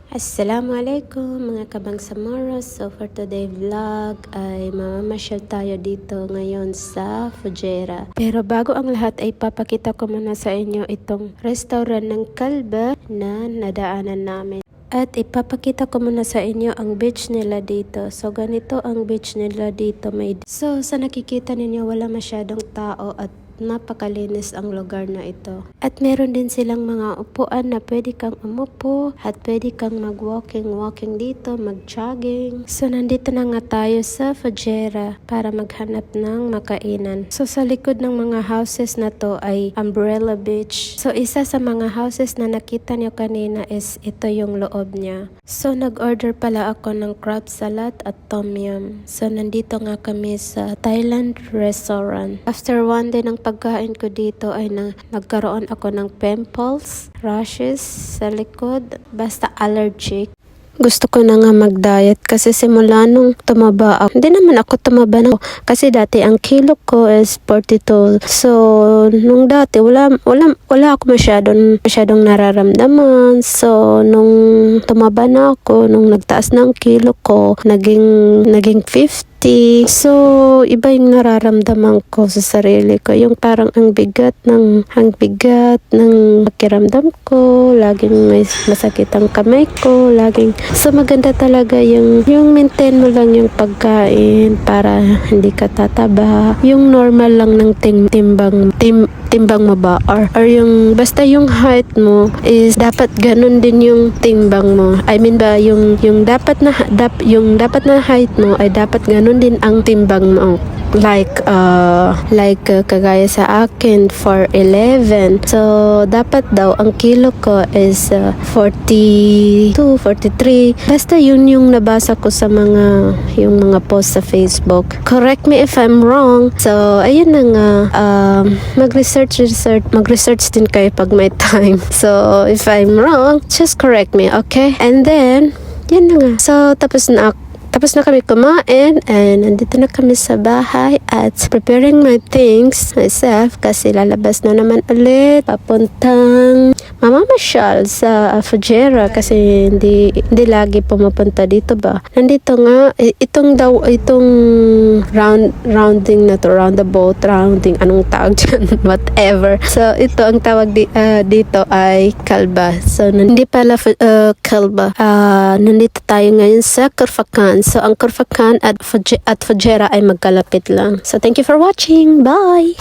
Assalamualaikum mga kabangsamoros. So for today vlog ay mamamasyal tayo dito ngayon sa Fujairah. Pero bago ang lahat ay papakita ko muna sa inyo itong restaurant ng Kalba na nadaanan namin. At ipapakita ko muna sa inyo ang beach nila dito. So ganito ang beach nila dito. So sa nakikita ninyo wala masyadong tao at napakalinis ang lugar na ito. At meron din silang mga upuan na pwede kang umupo at pwede kang mag-walking dito, mag-jogging. So nandito na nga tayo sa Fujairah para maghanap ng makainan. So sa likod ng mga houses na to ay Umbrella Beach. So isa sa mga houses na nakita niyo kanina is ito yung loob niya. So nag-order pala ako ng crab salad at tom yum. So nandito nga kami sa Thailand restaurant. After one day ng pagkain ko dito ay nagkaroon ako ng pimples, rashes sa likod, basta allergic. Gusto ko na nga mag-diet kasi simula nung tumaba ako. Hindi naman ako tumaba na kasi dati ang kilo ko is 42. So, nung dati wala ako masyadong nararamdaman. So, nung tumaba na ako, nung nagtaas ng kilo ko, naging 50. So, iba yung nararamdaman ko sa sarili ko. Yung parang ang bigat ng pakiramdam ko. Laging may masakit ang kamay ko. So, maganda talaga yung maintain mo lang yung pagkain para hindi ka tataba. Yung normal lang ng timbang mo ba? Or yung, basta yung height mo is dapat ganun din yung timbang mo. I mean ba, yung dapat na height mo ay dapat ganun din ang timbang mo. Like kagaya sa akin 4'11". So dapat daw ang kilo ko is 42, 43. Basta yun yung nabasa ko sa mga post sa Facebook. Correct me if I'm wrong. So ayun na nga, mag-research din kayo pag may time. So if I'm wrong, just correct me, okay? And then yan na nga. So tapos na kami kumain and nandito na kami sa bahay at preparing my things myself kasi lalabas na naman ulit papuntang mamamasyal sa Fujairah kasi hindi lagi pumupunta dito ba. Nandito nga itong rounding na to, rounding, anong tawag dyan, whatever. So ito ang tawag dito ay Kalba. So hindi pala Kalba. Nandito tayo ngayon sa Khorfakhan. So ang Khorfakhan at Fujairah ay magkalapit lang. So thank you for watching. Bye!